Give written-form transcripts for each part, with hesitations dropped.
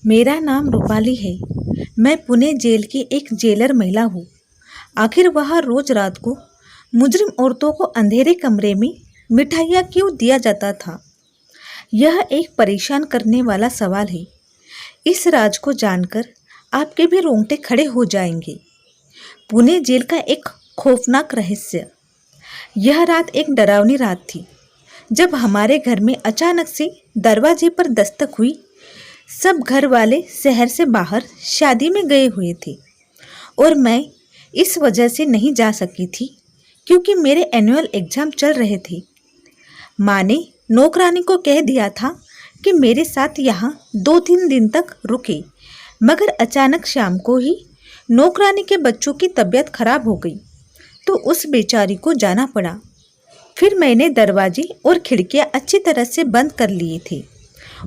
मेरा नाम रूपाली है। मैं पुणे जेल की एक जेलर महिला हूँ। आखिर वहाँ रोज रात को मुजरिम औरतों को अंधेरे कमरे में मिठाइयाँ क्यों दिया जाता था? यह एक परेशान करने वाला सवाल है। इस राज को जानकर आपके भी रोंगटे खड़े हो जाएंगे। पुणे जेल का एक खौफनाक रहस्य। यह रात एक डरावनी रात थी, जब हमारे घर में अचानक से दरवाजे पर दस्तक हुई। सब घर वाले शहर से बाहर शादी में गए हुए थे और मैं इस वजह से नहीं जा सकी थी क्योंकि मेरे एनुअल एग्जाम चल रहे थे। माँ ने नौकरानी को कह दिया था कि मेरे साथ यहाँ 2-3 दिन तक रुके, मगर अचानक शाम को ही नौकरानी के बच्चों की तबीयत खराब हो गई तो उस बेचारी को जाना पड़ा। फिर मैंने दरवाजे और खिड़कियाँ अच्छी तरह से बंद कर लिए थे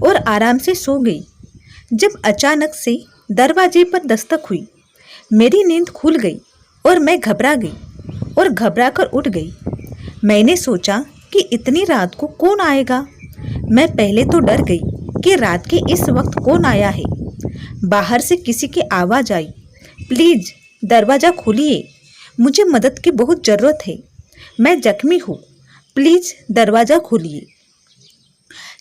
और आराम से सो गई। जब अचानक से दरवाजे पर दस्तक हुई, मेरी नींद खुल गई और मैं घबरा गई और घबरा कर उठ गई। मैंने सोचा कि इतनी रात को कौन आएगा। मैं पहले तो डर गई कि रात के इस वक्त कौन आया है। बाहर से किसी की आवाज़ आई, प्लीज़ दरवाज़ा खोलिए, मुझे मदद की बहुत ज़रूरत है, मैं जख्मी हूँ, प्लीज़ दरवाज़ा खोलिए।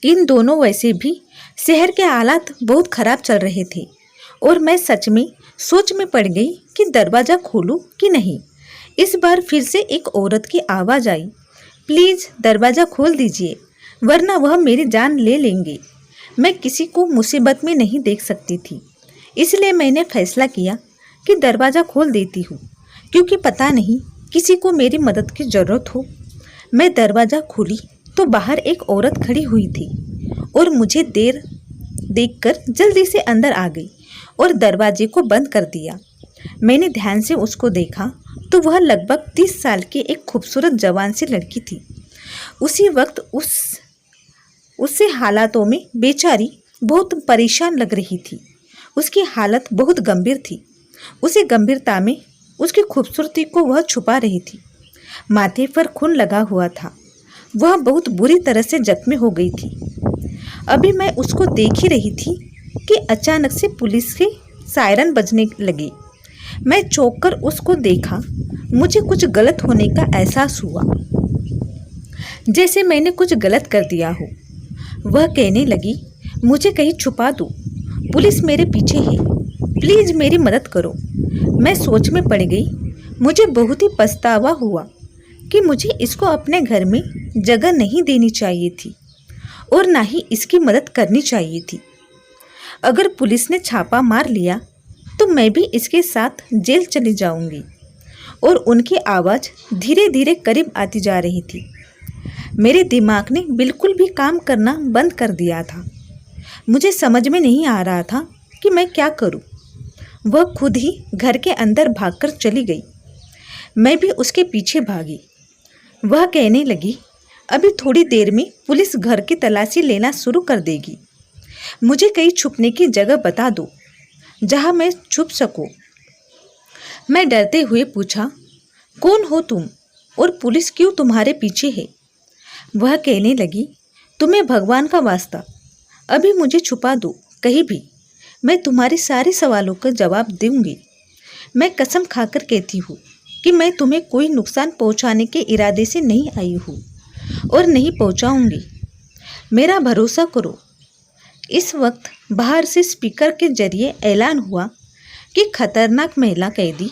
इन दोनों वैसे भी शहर के हालात बहुत ख़राब चल रहे थे और मैं सच में सोच में पड़ गई कि दरवाज़ा खोलूं कि नहीं। इस बार फिर से एक औरत की आवाज़ आई, प्लीज़ दरवाज़ा खोल दीजिए वरना वह मेरी जान ले लेंगे। मैं किसी को मुसीबत में नहीं देख सकती थी, इसलिए मैंने फैसला किया कि दरवाज़ा खोल देती हूँ, क्योंकि पता नहीं किसी को मेरी मदद की ज़रूरत हो। मैं दरवाज़ा खोली तो बाहर एक औरत खड़ी हुई थी और मुझे देखकर जल्दी से अंदर आ गई और दरवाजे को बंद कर दिया। मैंने ध्यान से उसको देखा तो वह लगभग 30 साल की एक खूबसूरत जवान सी लड़की थी। उसी वक्त उससे हालातों में बेचारी बहुत परेशान लग रही थी। उसकी हालत बहुत गंभीर थी। उसी गंभीरता में उसकी खूबसूरती को वह छुपा रही थी। माथे पर खून लगा हुआ था। वह बहुत बुरी तरह से जख्मी हो गई थी। अभी मैं उसको देख ही रही थी कि अचानक से पुलिस के सायरन बजने लगे। मैं चौंक कर उसको देखा। मुझे कुछ गलत होने का एहसास हुआ, जैसे मैंने कुछ गलत कर दिया हो। वह कहने लगी, मुझे कहीं छुपा दो, पुलिस मेरे पीछे है, प्लीज़ मेरी मदद करो। मैं सोच में पड़ गई। मुझे बहुत ही पछतावा हुआ कि मुझे इसको अपने घर में जगह नहीं देनी चाहिए थी और ना ही इसकी मदद करनी चाहिए थी। अगर पुलिस ने छापा मार लिया तो मैं भी इसके साथ जेल चली जाऊंगी। और उनकी आवाज़ धीरे धीरे करीब आती जा रही थी। मेरे दिमाग ने बिल्कुल भी काम करना बंद कर दिया था। मुझे समझ में नहीं आ रहा था कि मैं क्या करूं। वह खुद ही घर के अंदर भागकर चली गई। मैं भी उसके पीछे भागी। वह कहने लगी, अभी थोड़ी देर में पुलिस घर की तलाशी लेना शुरू कर देगी, मुझे कहीं छुपने की जगह बता दो जहां मैं छुप सकूं। मैं डरते हुए पूछा, कौन हो तुम और पुलिस क्यों तुम्हारे पीछे है? वह कहने लगी, तुम्हें भगवान का वास्ता, अभी मुझे छुपा दो कहीं भी, मैं तुम्हारे सारे सवालों का जवाब दूंगी। मैं कसम खाकर कहती हूँ कि मैं तुम्हें कोई नुकसान पहुँचाने के इरादे से नहीं आई हूँ और नहीं पहुँचाऊँगी। मेरा भरोसा करो। इस वक्त बाहर से स्पीकर के जरिए ऐलान हुआ कि खतरनाक महिला कैदी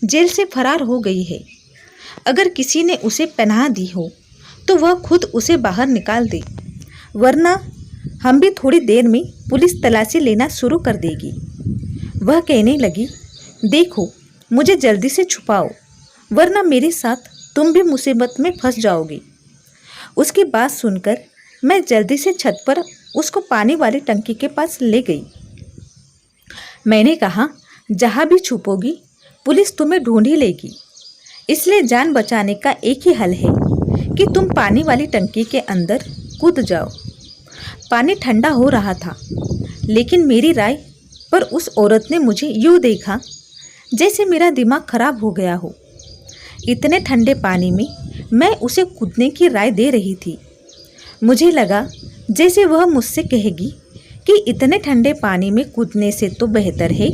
जेल से फरार हो गई है। अगर किसी ने उसे पनाह दी हो तो वह खुद उसे बाहर निकाल दे, वरना हम भी थोड़ी देर में पुलिस तलाशी लेना शुरू कर देगी। वह कहने लगी, देखो मुझे जल्दी से छुपाओ वरना मेरे साथ तुम भी मुसीबत में फंस जाओगी। उसकी बात सुनकर मैं जल्दी से छत पर उसको पानी वाली टंकी के पास ले गई। मैंने कहा, जहाँ भी छुपोगी पुलिस तुम्हें ढूंढ ही लेगी, इसलिए जान बचाने का एक ही हल है कि तुम पानी वाली टंकी के अंदर कूद जाओ। पानी ठंडा हो रहा था, लेकिन मेरी राय पर उस औरत ने मुझे यूँ देखा जैसे मेरा दिमाग खराब हो गया हो। इतने ठंडे पानी में मैं उसे कूदने की राय दे रही थी। मुझे लगा जैसे वह मुझसे कहेगी कि इतने ठंडे पानी में कूदने से तो बेहतर है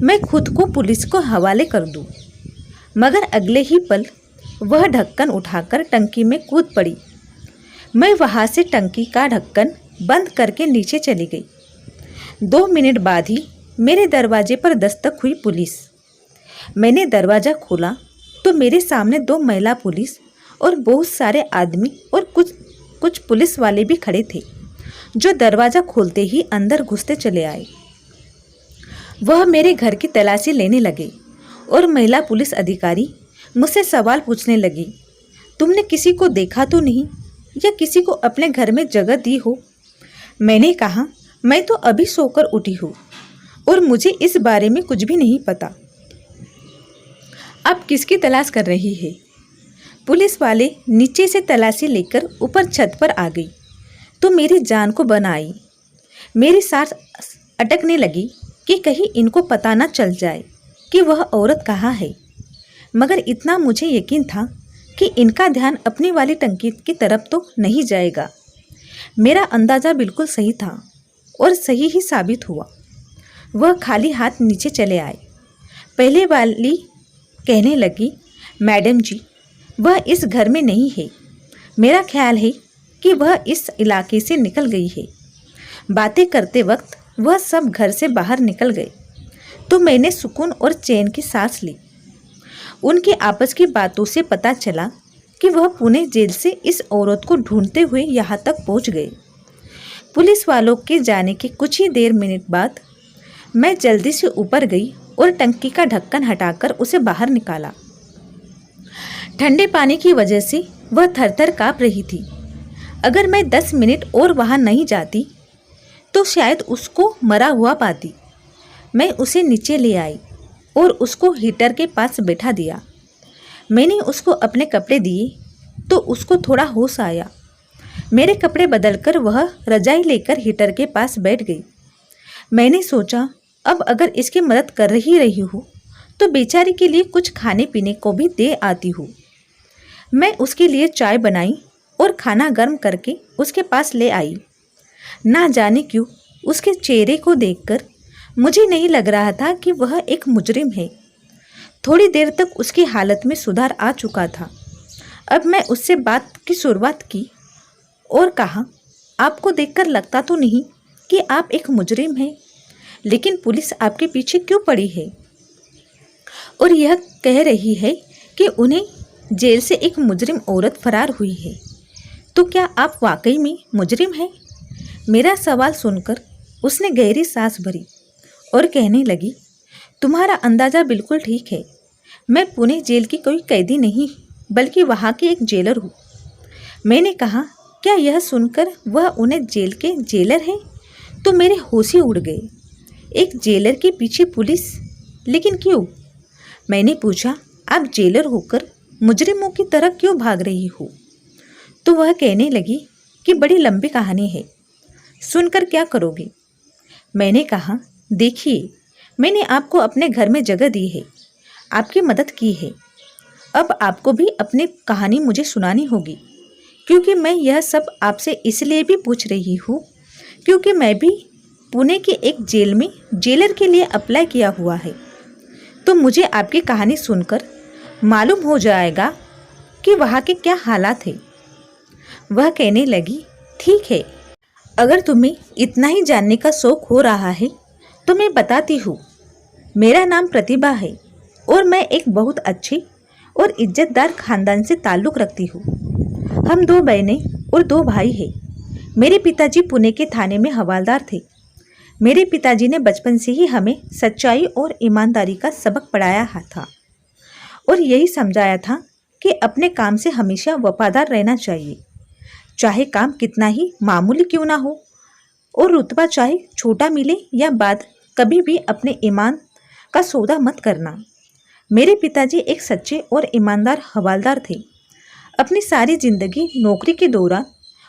मैं खुद को पुलिस को हवाले कर दूं। मगर अगले ही पल वह ढक्कन उठाकर टंकी में कूद पड़ी। मैं वहां से टंकी का ढक्कन बंद करके नीचे चली गई। 2 मिनट बाद ही मेरे दरवाजे पर दस्तक हुई पुलिस। मैंने दरवाज़ा खोला तो मेरे सामने 2 महिला पुलिस और बहुत सारे आदमी और कुछ पुलिस वाले भी खड़े थे, जो दरवाज़ा खोलते ही अंदर घुसते चले आए। वह मेरे घर की तलाशी लेने लगे और महिला पुलिस अधिकारी मुझसे सवाल पूछने लगी, तुमने किसी को देखा तो नहीं या किसी को अपने घर में जगह दी हो? मैंने कहा, मैं तो अभी सोकर उठी हूँ और मुझे इस बारे में कुछ भी नहीं पता। अब किसकी तलाश कर रही है? पुलिस वाले नीचे से तलाशी लेकर ऊपर छत पर आ गई तो मेरी जान को बन आई। मेरी सांस अटकने लगी कि कहीं इनको पता न चल जाए कि वह औरत कहाँ है। मगर इतना मुझे यकीन था कि इनका ध्यान अपनी वाली टंकी की तरफ तो नहीं जाएगा। मेरा अंदाज़ा बिल्कुल सही था और सही ही साबित हुआ। वह खाली हाथ नीचे चले आए। पहले वाली कहने लगी, मैडम जी, वह इस घर में नहीं है। मेरा ख्याल है कि वह इस इलाके से निकल गई है। बातें करते वक्त वह सब घर से बाहर निकल गए तो मैंने सुकून और चैन की सांस ली। उनकी आपस की बातों से पता चला कि वह पुणे जेल से इस औरत को ढूंढते हुए यहाँ तक पहुँच गए। पुलिस वालों के जाने के कुछ ही मिनट बाद मैं जल्दी से ऊपर गई और टंकी का ढक्कन हटाकर उसे बाहर निकाला। ठंडे पानी की वजह से वह थरथर काँप रही थी। अगर मैं 10 मिनट और वहाँ नहीं जाती तो शायद उसको मरा हुआ पाती। मैं उसे नीचे ले आई और उसको हीटर के पास बैठा दिया। मैंने उसको अपने कपड़े दिए तो उसको थोड़ा होश आया। मेरे कपड़े बदलकर वह रजाई लेकर हीटर के पास बैठ गई। मैंने सोचा, अब अगर इसकी मदद कर ही रही हूँ तो बेचारी के लिए कुछ खाने पीने को भी दे आती हूँ। मैं उसके लिए चाय बनाई और खाना गर्म करके उसके पास ले आई। ना जाने क्यों उसके चेहरे को देखकर मुझे नहीं लग रहा था कि वह एक मुजरिम है। थोड़ी देर तक उसकी हालत में सुधार आ चुका था। अब मैं उससे बात की शुरुआत की और कहा, आपको देखकर लगता तो नहीं कि आप एक मुजरिम हैं, लेकिन पुलिस आपके पीछे क्यों पड़ी है और यह कह रही है कि उन्हें जेल से एक मुजरिम औरत फरार हुई है, तो क्या आप वाकई में मुजरिम हैं? मेरा सवाल सुनकर उसने गहरी सांस भरी और कहने लगी, तुम्हारा अंदाज़ा बिल्कुल ठीक है। मैं पुणे जेल की कोई कैदी नहीं बल्कि वहाँ की एक जेलर हूँ। मैंने कहा, क्या यह सुनकर वह उन्हें जेल के जेलर है तो मेरे होश ही उड़ गए। एक जेलर के पीछे पुलिस, लेकिन क्यों? मैंने पूछा, आप जेलर होकर मुजरिमों की तरह क्यों भाग रही हो? तो वह कहने लगी कि बड़ी लंबी कहानी है, सुनकर क्या करोगे? मैंने कहा, देखिए, मैंने आपको अपने घर में जगह दी है, आपकी मदद की है। अब आपको भी अपनी कहानी मुझे सुनानी होगी, क्योंकि मैं यह सब आपसे इसलिए भी पूछ रही हूँ क्योंकि मैं भी पुणे की एक जेल में जेलर के लिए अप्लाई किया हुआ है। तो मुझे आपकी कहानी सुनकर मालूम हो जाएगा कि वहाँ के क्या हालात हैं। वह कहने लगी, ठीक है, अगर तुम्हें इतना ही जानने का शौक हो रहा है तो मैं बताती हूँ। मेरा नाम प्रतिभा है और मैं एक बहुत अच्छी और इज्जतदार खानदान से ताल्लुक़ रखती हूँ। हम 2 बहनें और 2 भाई हैं। मेरे पिताजी पुणे के थाने में हवलदार थे। मेरे पिताजी ने बचपन से ही हमें सच्चाई और ईमानदारी का सबक पढ़ाया था और यही समझाया था कि अपने काम से हमेशा वफादार रहना चाहिए, चाहे काम कितना ही मामूली क्यों ना हो और रुतबा चाहे छोटा मिले या बाद, कभी भी अपने ईमान का सौदा मत करना। मेरे पिताजी एक सच्चे और ईमानदार हवलदार थे। अपनी सारी जिंदगी नौकरी के दौरान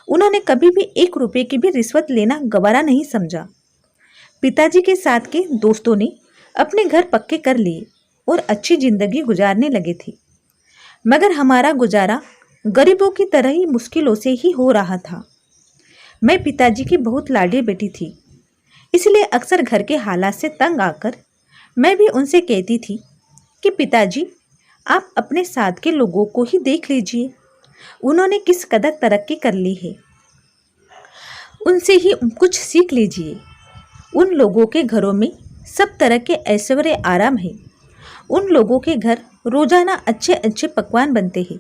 उन्होंने कभी भी 1 रुपये की भी रिश्वत लेना गवारा नहीं समझा। पिताजी के साथ के दोस्तों ने अपने घर पक्के कर लिए और अच्छी जिंदगी गुजारने लगे थे, मगर हमारा गुजारा गरीबों की तरह ही मुश्किलों से ही हो रहा था। मैं पिताजी की बहुत लाडली बेटी थी। इसलिए अक्सर घर के हालात से तंग आकर मैं भी उनसे कहती थी कि पिताजी, आप अपने साथ के लोगों को ही देख लीजिए, उन्होंने किस कदर तरक्की कर ली है, उनसे ही कुछ सीख लीजिए। उन लोगों के घरों में सब तरह के ऐश्वर्य आराम है। उन लोगों के घर रोजाना अच्छे अच्छे पकवान बनते हैं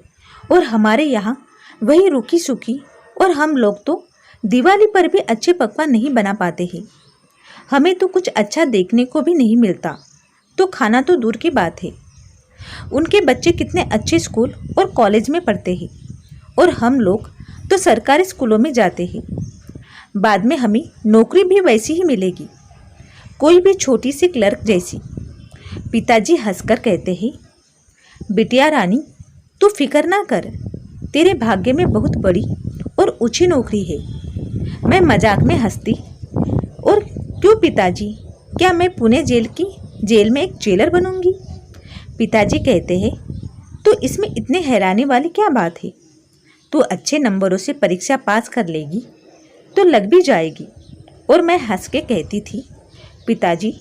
और हमारे यहाँ वही रूखी सूखी, और हम लोग तो दिवाली पर भी अच्छे पकवान नहीं बना पाते हैं। हमें तो कुछ अच्छा देखने को भी नहीं मिलता, तो खाना तो दूर की बात है। उनके बच्चे कितने अच्छे स्कूल और कॉलेज में पढ़ते हैं और हम लोग तो सरकारी स्कूलों में जाते हैं। बाद में हमें नौकरी भी वैसी ही मिलेगी, कोई भी छोटी सी क्लर्क जैसी। पिताजी हंसकर कहते हैं, बिटिया रानी, तू फिक्र ना कर, तेरे भाग्य में बहुत बड़ी और ऊंची नौकरी है। मैं मजाक में हंसती, और क्यों पिताजी, क्या मैं पुणे जेल में एक जेलर बनूंगी? पिताजी कहते हैं, तो इसमें इतने हैरानी वाली क्या बात है? तू अच्छे नंबरों से परीक्षा पास कर लेगी तो लग भी जाएगी। और मैं हंस के कहती थी, पिताजी,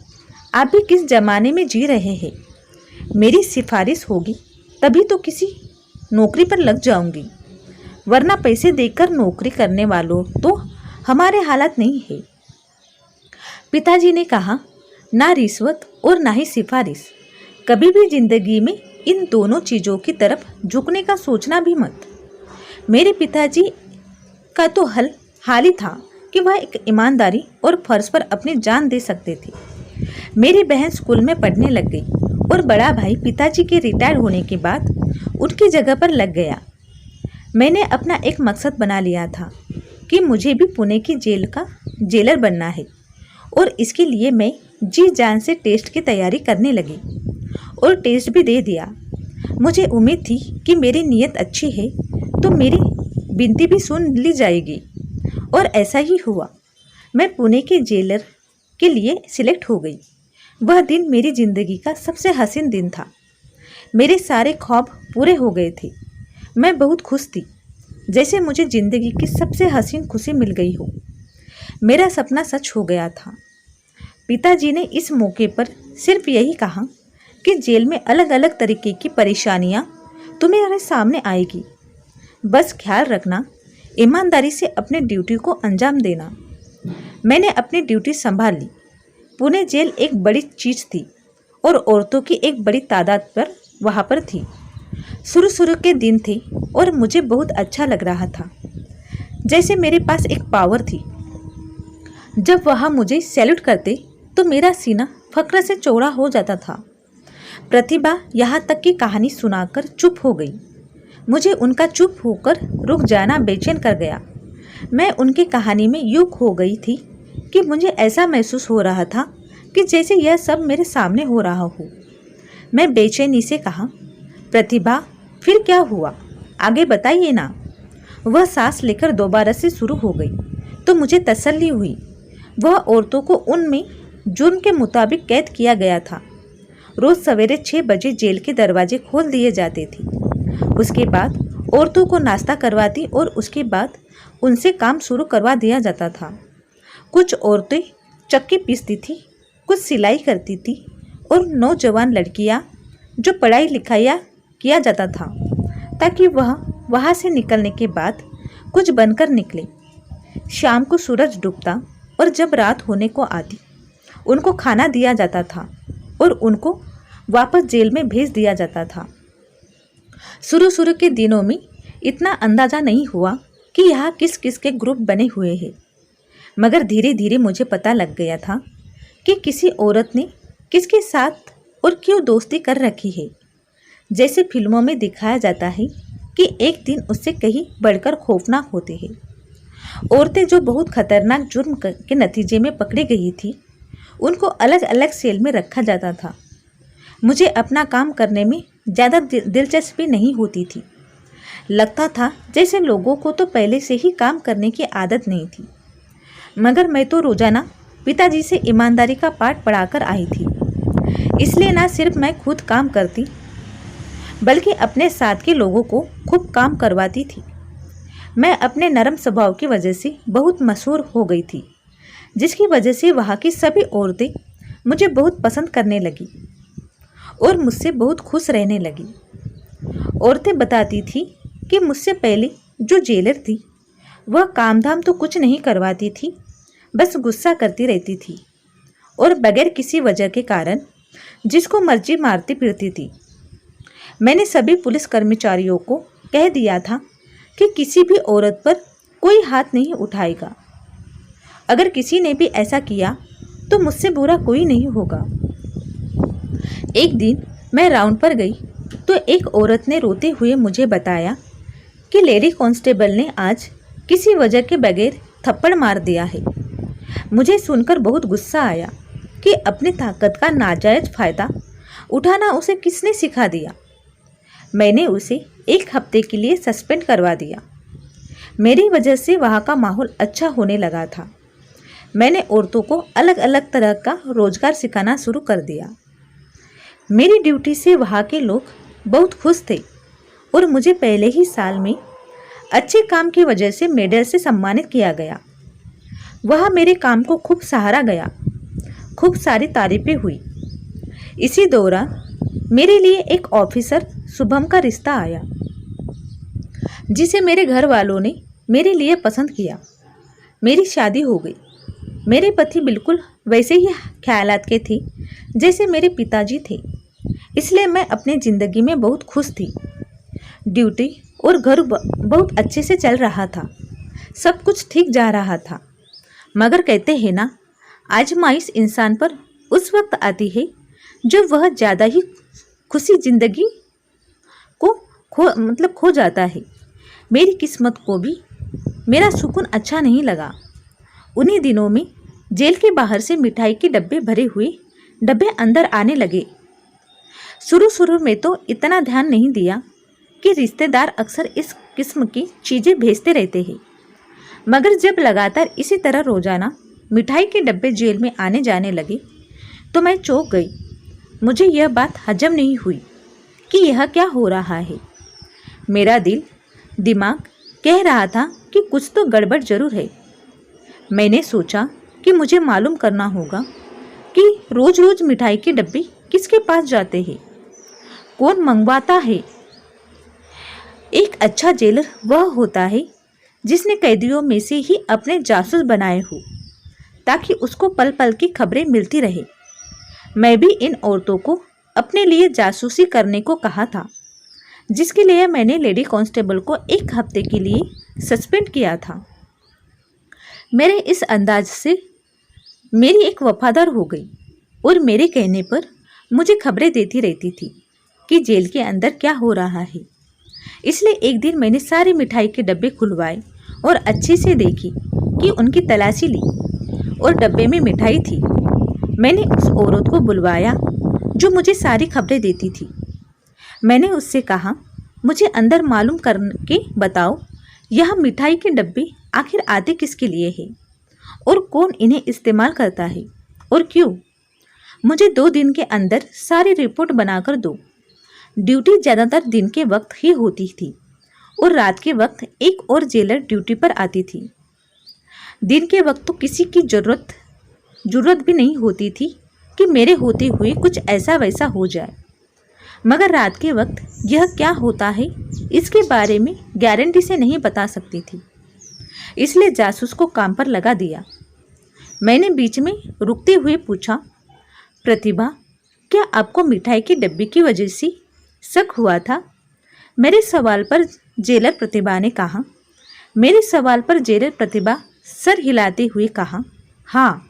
आप भी किस ज़माने में जी रहे हैं? मेरी सिफारिश होगी तभी तो किसी नौकरी पर लग जाऊंगी, वरना पैसे देकर नौकरी करने वालों तो हमारे हालात नहीं है। पिताजी ने कहा, ना रिश्वत और ना ही सिफारिश, कभी भी जिंदगी में इन दोनों चीज़ों की तरफ झुकने का सोचना भी मत। मेरे पिताजी का तो हाल ही था कि वह एक ईमानदारी और फर्ज पर अपनी जान दे सकते थे। मेरी बहन स्कूल में पढ़ने लग गई और बड़ा भाई पिताजी के रिटायर होने के बाद उनकी जगह पर लग गया। मैंने अपना एक मकसद बना लिया था कि मुझे भी पुणे की जेल का जेलर बनना है, और इसके लिए मैं जी जान से टेस्ट की तैयारी करने लगी और टेस्ट भी दे दिया। मुझे उम्मीद थी कि मेरी नीयत अच्छी है तो मेरी विनती भी सुन ली जाएगी, और ऐसा ही हुआ। मैं पुणे के जेलर के लिए सिलेक्ट हो गई। वह दिन मेरी ज़िंदगी का सबसे हसीन दिन था। मेरे सारे ख्वाब पूरे हो गए थे। मैं बहुत खुश थी, जैसे मुझे ज़िंदगी की सबसे हसीन खुशी मिल गई हो। मेरा सपना सच हो गया था। पिताजी ने इस मौके पर सिर्फ यही कहा कि जेल में अलग अलग तरीके की परेशानियां तुम्हारे सामने आएगी, बस ख्याल रखना, ईमानदारी से अपने ड्यूटी को अंजाम देना। मैंने अपनी ड्यूटी संभाल ली। पुणे जेल एक बड़ी चीज़ थी और औरतों की एक बड़ी तादाद पर वहाँ पर थी। शुरू के दिन थे और मुझे बहुत अच्छा लग रहा था, जैसे मेरे पास एक पावर थी। जब वह मुझे सैल्यूट करते तो मेरा सीना फक्र से चौड़ा हो जाता था। प्रतिभा यहाँ तक की कहानी सुनाकर चुप हो गई। मुझे उनका चुप होकर रुक जाना बेचैन कर गया। मैं उनकी कहानी में यूं खो गई थी कि मुझे ऐसा महसूस हो रहा था कि जैसे यह सब मेरे सामने हो रहा हो। मैं बेचैनी से कहा, प्रतिभा, फिर क्या हुआ, आगे बताइए ना। वह सांस लेकर दोबारा से शुरू हो गई तो मुझे तसल्ली हुई। वह औरतों को उनमें जुर्म के मुताबिक कैद किया गया था। रोज़ सवेरे 6 बजे जेल के दरवाजे खोल दिए जाते थे। उसके बाद औरतों को नाश्ता करवाती और उसके बाद उनसे काम शुरू करवा दिया जाता था। कुछ औरतें चक्की पीसती थी, कुछ सिलाई करती थी, और नौजवान लड़कियां जो पढ़ाई लिखाई किया जाता था ताकि वह वहाँ से निकलने के बाद कुछ बनकर निकले। शाम को सूरज डूबता और जब रात होने को आती उनको खाना दिया जाता था और उनको वापस जेल में भेज दिया जाता था। शुरू के दिनों में इतना अंदाज़ा नहीं हुआ कि यहाँ किस किस के ग्रुप बने हुए हैं, मगर धीरे धीरे मुझे पता लग गया था कि किसी औरत ने किसके साथ और क्यों दोस्ती कर रखी है। जैसे फिल्मों में दिखाया जाता है कि एक दिन उससे कहीं बढ़कर खौफनाक होते हैं। औरतें जो बहुत खतरनाक जुर्म के नतीजे में पकड़ी गई थी, उनको अलग अलग सेल में रखा जाता था। मुझे अपना काम करने में ज़्यादा दिलचस्पी नहीं होती थी। लगता था जैसे लोगों को तो पहले से ही काम करने की आदत नहीं थी, मगर मैं तो रोज़ाना पिताजी से ईमानदारी का पाठ पढ़ाकर आई थी। इसलिए ना सिर्फ मैं खुद काम करती बल्कि अपने साथ के लोगों को खूब काम करवाती थी। मैं अपने नरम स्वभाव की वजह से बहुत मशहूर हो गई थी। जिसकी वजह से वहाँ की सभी औरतें मुझे बहुत पसंद करने लगी और मुझसे बहुत खुश रहने लगी। औरतें बताती थी कि मुझसे पहले जो जेलर थी वह काम धाम तो कुछ नहीं करवाती थी, बस गुस्सा करती रहती थी और बगैर किसी वजह के कारण जिसको मर्जी मारती फिरती थी। मैंने सभी पुलिस कर्मचारियों को कह दिया था कि किसी भी औरत पर कोई हाथ नहीं उठाएगा। अगर किसी ने भी ऐसा किया तो मुझसे बुरा कोई नहीं होगा। एक दिन मैं राउंड पर गई तो एक औरत ने रोते हुए मुझे बताया कि लेडी कांस्टेबल ने आज किसी वजह के बगैर थप्पड़ मार दिया है। मुझे सुनकर बहुत गुस्सा आया कि अपनी ताकत का नाजायज फ़ायदा उठाना उसे किसने सिखा दिया। मैंने उसे 1 हफ्ते के लिए सस्पेंड करवा दिया। मेरी वजह से वहाँ का माहौल अच्छा होने लगा था। मैंने औरतों को अलग अलग तरह का रोजगार सिखाना शुरू कर दिया। मेरी ड्यूटी से वहाँ के लोग बहुत खुश थे और मुझे पहले ही साल में अच्छे काम की वजह से मेडल से सम्मानित किया गया। वहाँ मेरे काम को खूब सराहा गया, खूब सारी तारीफें हुई। इसी दौरान मेरे लिए एक ऑफिसर शुभम का रिश्ता आया, जिसे मेरे घर वालों ने मेरे लिए पसंद किया। मेरी शादी हो गई। मेरे पति बिल्कुल वैसे ही ख्यालात के थे जैसे मेरे पिताजी थे, इसलिए मैं अपनी ज़िंदगी में बहुत खुश थी। ड्यूटी और घर बहुत अच्छे से चल रहा था, सब कुछ ठीक जा रहा था। मगर कहते हैं ना, आजमाइश इंसान पर उस वक्त आती है जब वह ज़्यादा ही खुशी ज़िंदगी को खो जाता है। मेरी किस्मत को भी मेरा सुकून अच्छा नहीं लगा। उन्हीं दिनों में जेल के बाहर से मिठाई के डब्बे भरे हुए डब्बे अंदर आने लगे। शुरू में तो इतना ध्यान नहीं दिया कि रिश्तेदार अक्सर इस किस्म की चीज़ें भेजते रहते हैं, मगर जब लगातार इसी तरह रोजाना मिठाई के डब्बे जेल में आने जाने लगे तो मैं चौंक गई। मुझे यह बात हजम नहीं हुई कि यह क्या हो रहा है। मेरा दिमाग कह रहा था कि कुछ तो गड़बड़ जरूर है। मैंने सोचा कि मुझे मालूम करना होगा कि रोज रोज मिठाई के डब्बे किसके पास जाते हैं, कौन मंगवाता है। एक अच्छा जेलर वह होता है जिसने कैदियों में से ही अपने जासूस बनाए हो, ताकि उसको पल पल की खबरें मिलती रहे। मैं भी इन औरतों को अपने लिए जासूसी करने को कहा था, जिसके लिए मैंने लेडी कांस्टेबल को 1 हफ्ते के लिए सस्पेंड किया था। मेरे इस अंदाज से मेरी एक वफादार हो गई और मेरे कहने पर मुझे खबरें देती रहती थी कि जेल के अंदर क्या हो रहा है। इसलिए एक दिन मैंने सारे मिठाई के डब्बे खुलवाए और अच्छे से देखी कि उनकी तलाशी ली और डब्बे में मिठाई थी। मैंने उस औरत को बुलवाया जो मुझे सारी खबरें देती थी। मैंने उससे कहा, मुझे अंदर मालूम करके बताओ, यह मिठाई के डब्बे आखिर आते किसके लिए हैं और कौन इन्हें इस्तेमाल करता है और क्यों। मुझे 2 दिन के अंदर सारी रिपोर्ट बनाकर दो। ड्यूटी ज़्यादातर दिन के वक्त ही होती थी और रात के वक्त एक और जेलर ड्यूटी पर आती थी। दिन के वक्त तो किसी की जरूरत भी नहीं होती थी कि मेरे होते हुए कुछ ऐसा वैसा हो जाए, मगर रात के वक्त यह क्या होता है इसके बारे में गारंटी से नहीं बता सकती थी। इसलिए जासूस को काम पर लगा दिया। मैंने बीच में रुकते हुए पूछा, प्रतिभा, क्या आपको मिठाई के डब्बे की वजह से शक हुआ था? मेरे सवाल पर जेलर प्रतिभा सर हिलाते हुए कहा, हाँ,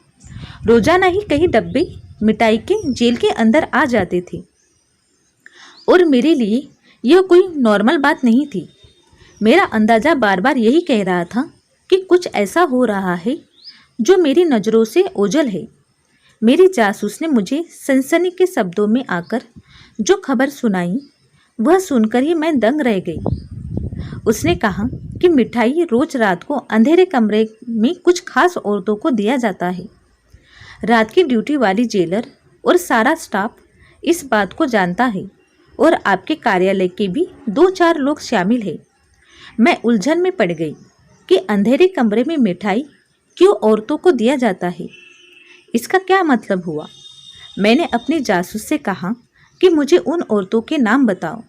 रोजाना ही कई डब्बे मिठाई के जेल के अंदर आ जाते थे और मेरे लिए यह कोई नॉर्मल बात नहीं थी। मेरा अंदाज़ा बार बार यही कह रहा था कि कुछ ऐसा हो रहा है जो मेरी नज़रों से ओझल है। मेरी जासूस ने मुझे सनसनी के शब्दों में आकर जो खबर सुनाई, वह सुनकर ही मैं दंग रह गई। उसने कहा कि मिठाई रोज रात को अंधेरे कमरे में कुछ खास औरतों को दिया जाता है। रात की ड्यूटी वाली जेलर और सारा स्टाफ इस बात को जानता है और आपके कार्यालय के भी 2-4 लोग शामिल हैं। मैं उलझन में पड़ गई कि अंधेरे कमरे में मिठाई क्यों औरतों को दिया जाता है? इसका क्या मतलब हुआ? मैंने अपने जासूस से कहा कि मुझे उन औरतों के नाम बताओ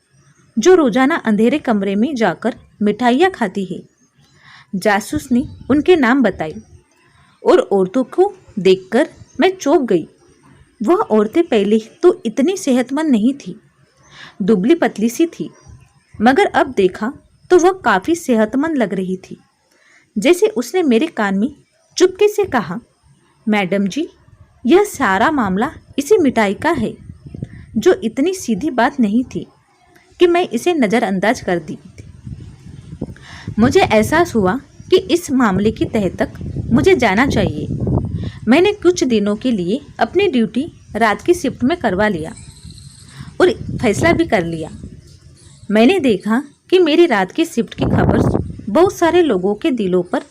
जो रोजाना अंधेरे कमरे में जाकर मिठाइयाँ खाती है। जासूस ने उनके नाम बताए और औरतों को देखकर मैं चौंक गई। वह औरतें पहले तो इतनी सेहतमंद नहीं थी, दुबली पतली सी थी, मगर अब देखा तो वह काफ़ी सेहतमंद लग रही थी। जैसे उसने मेरे कान में चुपके से कहा, मैडम जी, यह सारा मामला इसी मिठाई का है। जो इतनी सीधी बात नहीं थी कि मैं इसे नज़रअंदाज कर दी। मुझे एहसास हुआ कि इस मामले की तह तक मुझे जाना चाहिए। मैंने कुछ दिनों के लिए अपनी ड्यूटी रात की शिफ्ट में करवा लिया और फैसला भी कर लिया। मैंने देखा कि मेरी रात की शिफ्ट की खबर बहुत सारे लोगों के दिलों पर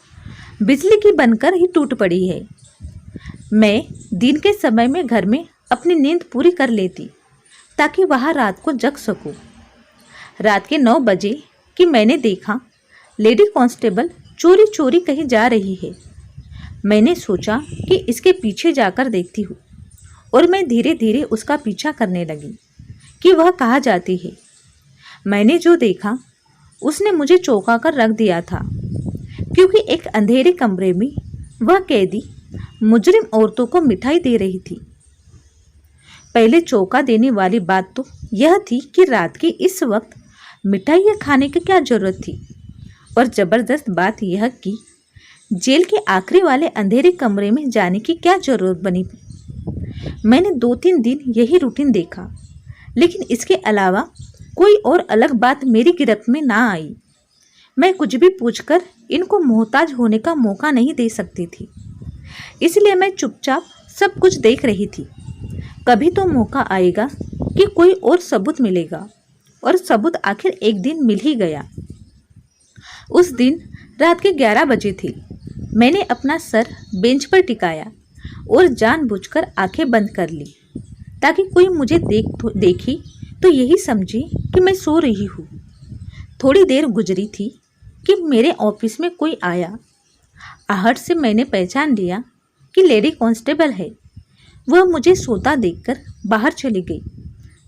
बिजली की बनकर ही टूट पड़ी है। मैं दिन के समय में घर में अपनी नींद पूरी कर लेती ताकि वहाँ रात को जग सकूं। रात के 9 बजे कि मैंने देखा लेडी कांस्टेबल चोरी चोरी कहीं जा रही है। मैंने सोचा कि इसके पीछे जाकर देखती हूँ और मैं धीरे धीरे उसका पीछा करने लगी कि वह कहाँ जाती है। मैंने जो देखा उसने मुझे चौंका कर रख दिया था, क्योंकि एक अंधेरे कमरे में वह कैदी मुजरिम औरतों को मिठाई दे रही थी। पहले चौंका देने वाली बात तो यह थी कि रात के इस वक्त मिठाइयाँ खाने की क्या जरूरत थी, और ज़बरदस्त बात यह कि जेल के आखिरी वाले अंधेरे कमरे में जाने की क्या जरूरत बनी। मैंने 2-3 दिन यही रूटीन देखा, लेकिन इसके अलावा कोई और अलग बात मेरी गिरफ्त में ना आई। मैं कुछ भी पूछकर इनको मोहताज होने का मौका नहीं दे सकती थी, इसलिए मैं चुपचाप सब कुछ देख रही थी। कभी तो मौका आएगा कि कोई और सबूत मिलेगा, और सबूत आखिर एक दिन मिल ही गया। उस दिन रात के 11 बजे थे। मैंने अपना सर बेंच पर टिकाया और जानबूझकर आंखें बंद कर ली ताकि कोई मुझे देखे तो यही समझे कि मैं सो रही हूँ। थोड़ी देर गुजरी थी कि मेरे ऑफिस में कोई आया। आहट से मैंने पहचान लिया कि लेडी कांस्टेबल है। वह मुझे सोता देखकर बाहर चली गई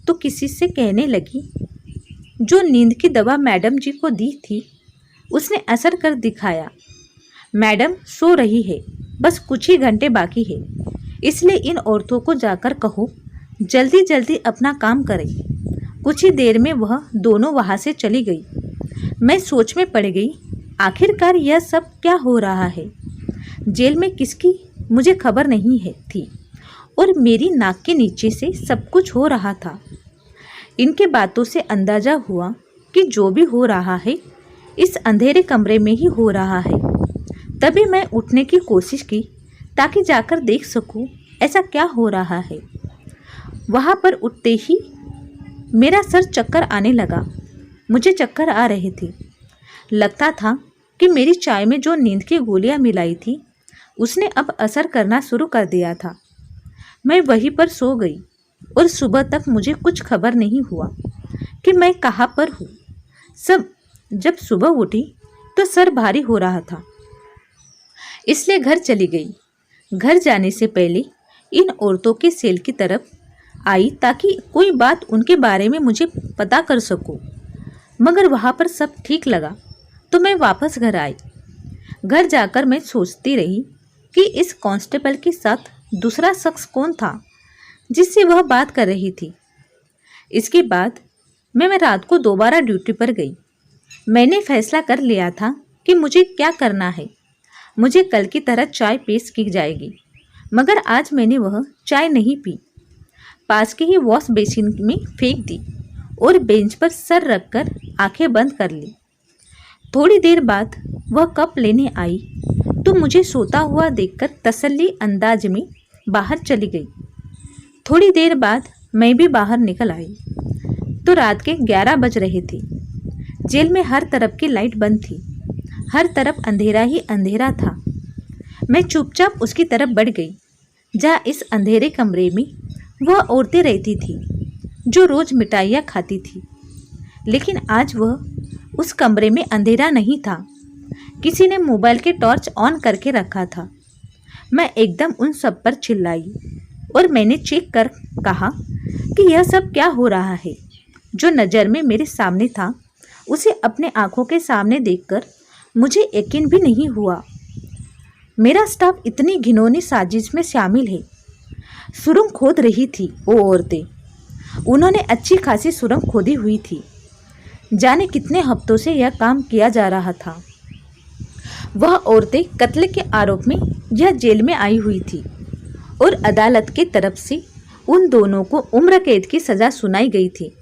तो किसी से कहने लगी, जो नींद की दवा मैडम जी को दी थी उसने असर कर दिखाया। मैडम सो रही है, बस कुछ ही घंटे बाकी है, इसलिए इन औरतों को जाकर कहो जल्दी जल्दी अपना काम करें। कुछ ही देर में वह दोनों वहाँ से चली गई। मैं सोच में पड़ गई, आखिरकार यह सब क्या हो रहा है। जेल में किसकी मुझे खबर नहीं है थी, और मेरी नाक के नीचे से सब कुछ हो रहा था। इनके बातों से अंदाजा हुआ कि जो भी हो रहा है इस अंधेरे कमरे में ही हो रहा है। तभी मैं उठने की कोशिश की ताकि जाकर देख सकूं ऐसा क्या हो रहा है। वहाँ पर उठते ही मेरा सर चक्कर आने लगा। मुझे चक्कर आ रहे थे। लगता था कि मेरी चाय में जो नींद की गोलियां मिलाई थी उसने अब असर करना शुरू कर दिया था। मैं वहीं पर सो गई और सुबह तक मुझे कुछ खबर नहीं हुआ कि मैं कहाँ पर हूँ। जब सुबह उठी तो सर भारी हो रहा था, इसलिए घर चली गई। घर जाने से पहले इन औरतों के सेल की तरफ आई ताकि कोई बात उनके बारे में मुझे पता कर सकूं, मगर वहाँ पर सब ठीक लगा तो मैं वापस घर आई। घर जाकर मैं सोचती रही कि इस कांस्टेबल के साथ दूसरा शख्स कौन था जिससे वह बात कर रही थी। इसके बाद मैं रात को दोबारा ड्यूटी पर गई। मैंने फैसला कर लिया था कि मुझे क्या करना है। मुझे कल की तरह चाय पेश की जाएगी, मगर आज मैंने वह चाय नहीं पी। पास के ही वॉश बेसिन में फेंक दी और बेंच पर सर रखकर आंखें बंद कर ली। थोड़ी देर बाद वह कप लेने आई तो मुझे सोता हुआ देखकर तसल्ली अंदाज में बाहर चली गई। थोड़ी देर बाद मैं भी बाहर निकल आई तो रात के 11 बज रहे थे। जेल में हर तरफ की लाइट बंद थी, हर तरफ अंधेरा ही अंधेरा था। मैं चुपचाप उसकी तरफ बढ़ गई जहाँ इस अंधेरे कमरे में वह औरतें रहती थी जो रोज़ मिठाइयाँ खाती थी। लेकिन आज वह उस कमरे में अंधेरा नहीं था। किसी ने मोबाइल के टॉर्च ऑन करके रखा था मैं एकदम उन सब पर चिल्लाई और मैंने चीख कर कहा कि यह सब क्या हो रहा है। जो नज़र में मेरे सामने था उसे अपने आंखों के सामने देखकर मुझे यकीन भी नहीं हुआ। मेरा स्टाफ इतनी घिनौनी साजिश में शामिल है। सुरंग खोद रही थी वो औरतें। उन्होंने अच्छी खासी सुरंग खोदी हुई थी। जाने कितने हफ्तों से यह काम किया जा रहा था। वह औरतें कत्ल के आरोप में यह जेल में आई हुई थी और अदालत की तरफ से उन दोनों को उम्र कैद की सज़ा सुनाई गई थी।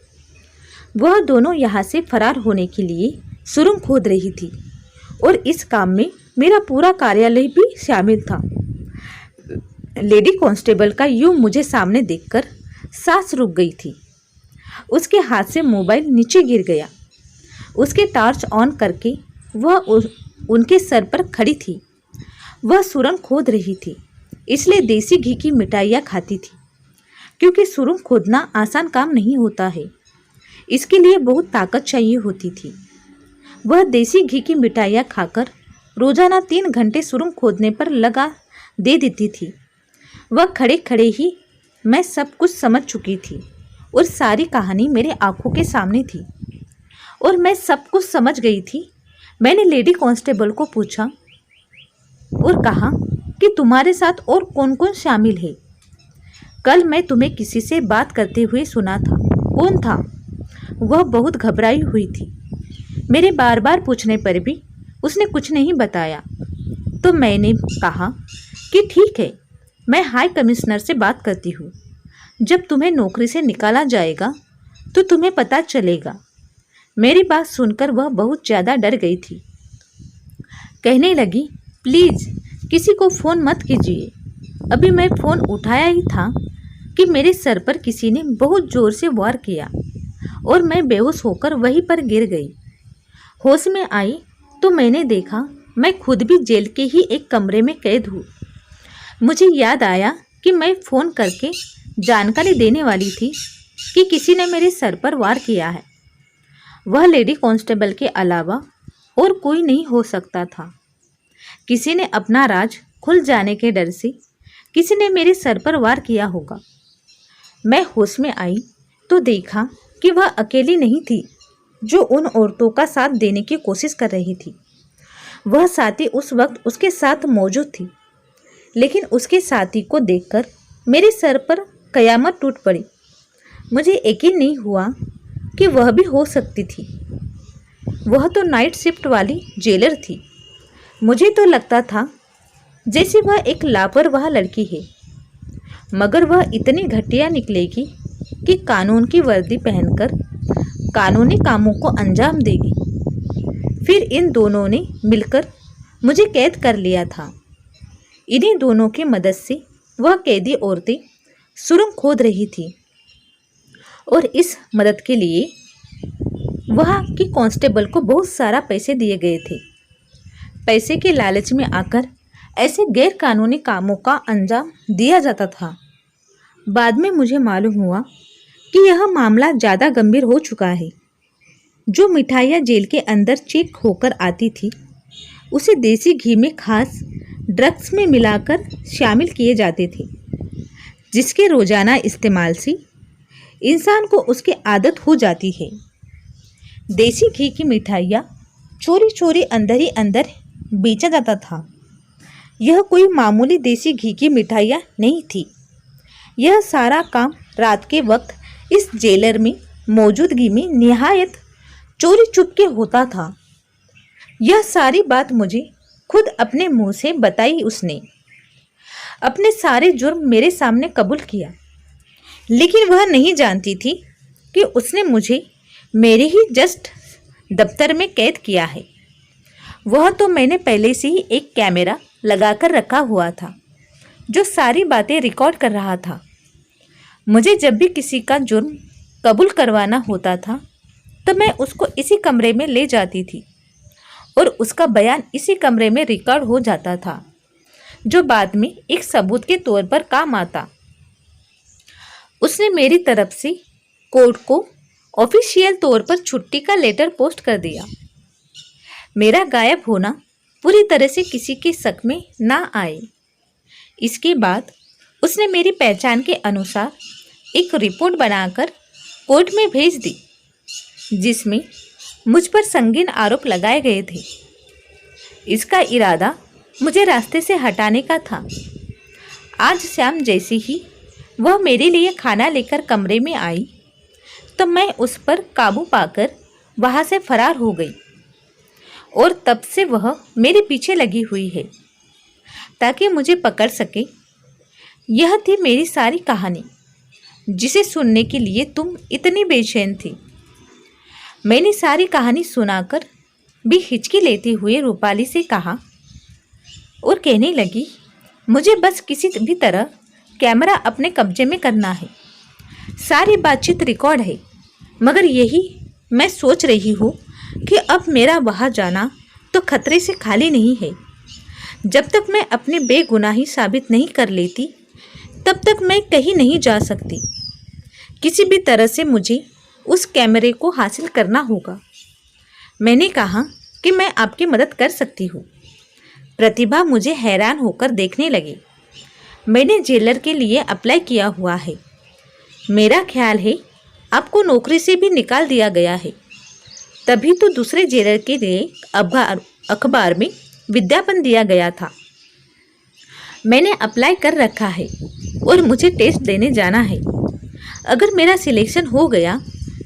वह दोनों यहाँ से फरार होने के लिए सुरंग खोद रही थी और इस काम में मेरा पूरा कार्यालय भी शामिल था। लेडी कांस्टेबल का यूं मुझे सामने देखकर सांस रुक गई थी। उसके हाथ से मोबाइल नीचे गिर गया। उसके टॉर्च ऑन करके वह उनके सर पर खड़ी थी। वह सुरंग खोद रही थी, इसलिए देसी घी की मिठाइयाँ खाती थी, क्योंकि सुरंग खोदना आसान काम नहीं होता है। इसके लिए बहुत ताकत चाहिए होती थी। वह देसी घी की मिठाइयाँ खाकर रोजाना 3 घंटे सुरंग खोदने पर लगा दे देती थी। वह खड़े खड़े ही मैं सब कुछ समझ चुकी थी और सारी कहानी मेरे आंखों के सामने थी और मैं सब कुछ समझ गई थी। मैंने लेडी कांस्टेबल को पूछा और कहा कि तुम्हारे साथ और कौन कौन शामिल है। कल मैं तुम्हें किसी से बात करते हुए सुना था। कौन था? वह बहुत घबराई हुई थी। मेरे बार बार पूछने पर भी उसने कुछ नहीं बताया। तो मैंने कहा कि ठीक है, मैं हाई कमिश्नर से बात करती हूँ। जब तुम्हें नौकरी से निकाला जाएगा तो तुम्हें पता चलेगा। मेरी बात सुनकर वह बहुत ज़्यादा डर गई थी। कहने लगी, प्लीज़ किसी को फ़ोन मत कीजिए। अभी मैं फ़ोन उठाया ही था कि मेरे सर पर किसी ने बहुत ज़ोर से वार किया और मैं बेहोश होकर वहीं पर गिर गई। होश में आई तो मैंने देखा मैं खुद भी जेल के ही एक कमरे में कैद हूँ। मुझे याद आया कि मैं फ़ोन करके जानकारी देने वाली थी कि किसी ने मेरे सर पर वार किया है। वह लेडी कांस्टेबल के अलावा और कोई नहीं हो सकता था। किसी ने अपना राज खुल जाने के डर से किसी ने मेरे सर पर वार किया होगा। मैं होश में आई तो देखा कि वह अकेली नहीं थी जो उन औरतों का साथ देने की कोशिश कर रही थी। वह साथी उस वक्त उसके साथ मौजूद थी, लेकिन उसके साथी को देखकर मेरे सर पर कयामत टूट पड़ी। मुझे यकीन नहीं हुआ कि वह भी हो सकती थी। वह तो नाइट शिफ्ट वाली जेलर थी। मुझे तो लगता था जैसे वह एक लापरवाह लड़की है, मगर वह इतनी घटिया निकलेगी कि कानून की वर्दी पहनकर कानूनी कामों को अंजाम देगी। फिर इन दोनों ने मिलकर मुझे कैद कर लिया था। इन्हीं दोनों की मदद से वह कैदी औरतें सुरंग खोद रही थी और इस मदद के लिए वहाँ की कांस्टेबल को बहुत सारा पैसे दिए गए थे। पैसे के लालच में आकर ऐसे गैर कानूनी कामों का अंजाम दिया जाता था। बाद में मुझे मालूम हुआ कि यह मामला ज़्यादा गंभीर हो चुका है। जो मिठाइयाँ जेल के अंदर चेक होकर आती थी उसे देसी घी में खास ड्रग्स में मिलाकर शामिल किए जाते थे, जिसके रोज़ाना इस्तेमाल से इंसान को उसकी आदत हो जाती है। देसी घी की मिठाइयाँ चोरी चोरी अंदर ही अंदर बेचा जाता था। यह कोई मामूली देसी घी की मिठाइयाँ नहीं थी। यह सारा काम रात के वक्त इस जेलर में मौजूदगी में निहायत चोरी चुपके होता था। यह सारी बात मुझे खुद अपने मुंह से बताई उसने। अपने सारे जुर्म मेरे सामने कबूल किया, लेकिन वह नहीं जानती थी कि उसने मुझे मेरे ही जस्ट दफ्तर में कैद किया है। वह तो मैंने पहले से ही एक कैमरा लगाकर रखा हुआ था जो सारी बातें रिकॉर्ड कर रहा था। मुझे जब भी किसी का जुर्म कबूल करवाना होता था तो मैं उसको इसी कमरे में ले जाती थी और उसका बयान इसी कमरे में रिकॉर्ड हो जाता था, जो बाद में एक सबूत के तौर पर काम आता। उसने मेरी तरफ से कोर्ट को ऑफिशियल तौर पर छुट्टी का लेटर पोस्ट कर दिया। मेरा गायब होना पूरी तरह से किसी के शक में ना आए। इसके बाद उसने मेरी पहचान के अनुसार एक रिपोर्ट बनाकर कोर्ट में भेज दी, जिसमें मुझ पर संगीन आरोप लगाए गए थे। इसका इरादा मुझे रास्ते से हटाने का था। आज शाम जैसे ही वह मेरे लिए खाना लेकर कमरे में आई तो मैं उस पर काबू पाकर वहाँ से फरार हो गई और तब से वह मेरे पीछे लगी हुई है ताकि मुझे पकड़ सके। यह थी मेरी सारी कहानी, जिसे सुनने के लिए तुम इतनी बेचैन थी। मैंने सारी कहानी सुनाकर भी हिचकी लेते हुए रूपाली से कहा और कहने लगी, मुझे बस किसी भी तरह कैमरा अपने कब्जे में करना है। सारी बातचीत रिकॉर्ड है, मगर यही मैं सोच रही हूँ कि अब मेरा वहाँ जाना तो खतरे से खाली नहीं है। जब तक मैं अपनी बेगुनाही साबित नहीं कर लेती तब तक मैं कहीं नहीं जा सकती। किसी भी तरह से मुझे उस कैमरे को हासिल करना होगा। मैंने कहा कि मैं आपकी मदद कर सकती हूँ। प्रतिभा मुझे हैरान होकर देखने लगी। मैंने जेलर के लिए अप्लाई किया हुआ है। मेरा ख्याल है आपको नौकरी से भी निकाल दिया गया है, तभी तो दूसरे जेलर के लिए अखबार में विज्ञापन दिया गया था। मैंने अप्लाई कर रखा है और मुझे टेस्ट देने जाना है। अगर मेरा सिलेक्शन हो गया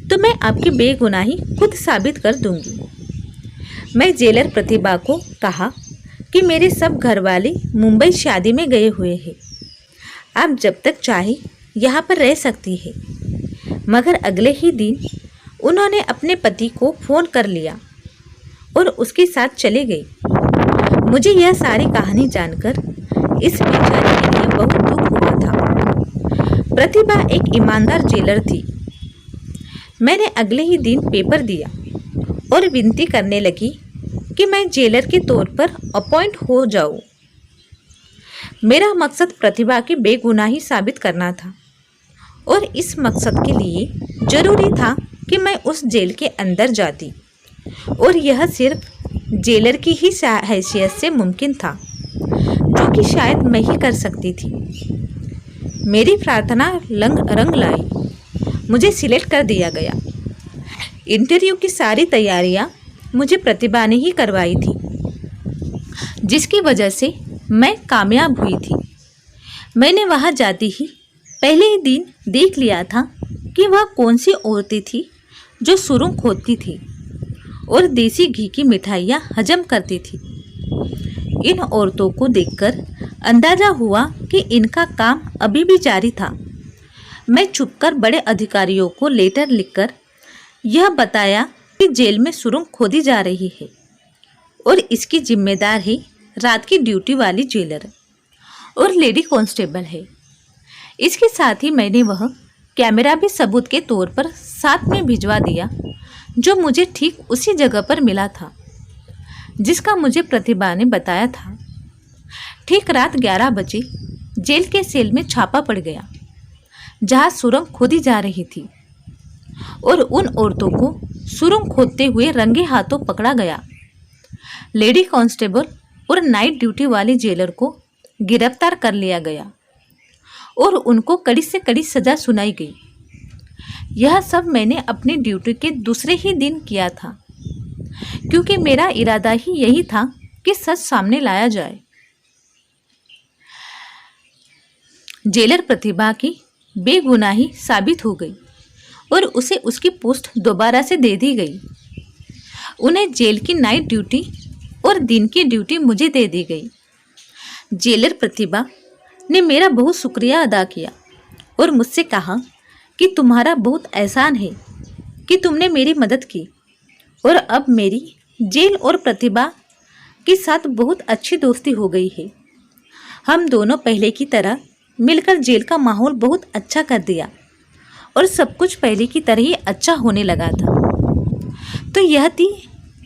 तो मैं आपकी बेगुनाही खुद साबित कर दूंगी। मैं जेलर प्रतिभा को कहा कि मेरे सब घर वाले मुंबई शादी में गए हुए हैं। आप जब तक चाहे यहाँ पर रह सकती है। मगर अगले ही दिन उन्होंने अपने पति को फ़ोन कर लिया और उसके साथ चले गए। मुझे यह सारी कहानी जानकर इस बेचारी के लिए बहुत दुख हुआ था। प्रतिभा एक ईमानदार जेलर थी। मैंने अगले ही दिन पेपर दिया और विनती करने लगी कि मैं जेलर के तौर पर अपॉइंट हो जाऊं। मेरा मकसद प्रतिभा की बेगुनाही साबित करना था और इस मकसद के लिए ज़रूरी था कि मैं उस जेल के अंदर जाती, और यह सिर्फ जेलर की ही हैसियत से मुमकिन था, जो कि शायद मैं ही कर सकती थी। मेरी प्रार्थना रंग लाई। मुझे सिलेक्ट कर दिया गया। इंटरव्यू की सारी तैयारियां मुझे प्रतिभा ने ही करवाई थी, जिसकी वजह से मैं कामयाब हुई थी। मैंने वहां जाती ही पहले ही दिन देख लिया था कि वह कौन सी औरतें थी जो सुरंग खोदती थी और देसी घी की मिठाइयाँ हजम करती थी। इन औरतों को देखकर अंदाजा हुआ कि इनका काम अभी भी जारी था। मैं छुपकर बड़े अधिकारियों को लेटर लिखकर यह बताया कि जेल में सुरंग खोदी जा रही है और इसकी जिम्मेदार है रात की ड्यूटी वाली जेलर और लेडी कांस्टेबल है। इसके साथ ही मैंने वह कैमरा भी सबूत के तौर पर साथ में भिजवा दिया, जो मुझे ठीक उसी जगह पर मिला था जिसका मुझे प्रतिभा ने बताया था। ठीक रात 11 बजे जेल के सेल में छापा पड़ गया, जहां सुरंग खोदी जा रही थी, और उन औरतों को सुरंग खोदते हुए रंगे हाथों पकड़ा गया। लेडी कांस्टेबल और नाइट ड्यूटी वाली जेलर को गिरफ्तार कर लिया गया और उनको कड़ी से कड़ी सजा सुनाई गई। यह सब मैंने अपनी ड्यूटी के दूसरे ही दिन किया था, क्योंकि मेरा इरादा ही यही था कि सच सामने लाया जाए। जेलर प्रतिभा की बेगुनाही साबित हो गई और उसे उसकी पोस्ट दोबारा से दे दी गई। उन्हें जेल की नाइट ड्यूटी और दिन की ड्यूटी मुझे दे दी गई। जेलर प्रतिभा ने मेरा बहुत शुक्रिया अदा किया और मुझसे कहा कि तुम्हारा बहुत एहसान है कि तुमने मेरी मदद की, और अब मेरी जेल और प्रतिभा के साथ बहुत अच्छी दोस्ती हो गई है। हम दोनों पहले की तरह मिलकर जेल का माहौल बहुत अच्छा कर दिया और सब कुछ पहले की तरह ही अच्छा होने लगा था। तो यह थी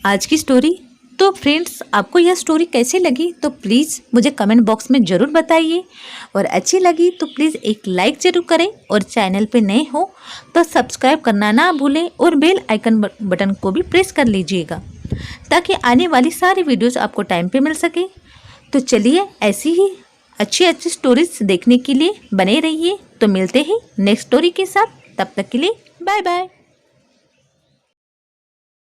आज की स्टोरी। तो फ्रेंड्स, आपको यह स्टोरी कैसी लगी तो प्लीज़ मुझे कमेंट बॉक्स में ज़रूर बताइए, और अच्छी लगी तो प्लीज़ एक लाइक ज़रूर करें, और चैनल पे नए हो तो सब्सक्राइब करना ना भूलें और बेल आइकन बटन को भी प्रेस कर लीजिएगा, ताकि आने वाली सारी वीडियोस आपको टाइम पे मिल सके। तो चलिए ऐसी ही अच्छी अच्छी स्टोरीज देखने के लिए बने रहिए। तो मिलते हैं नेक्स्ट स्टोरी के साथ, तब तक के लिए बाय बाय।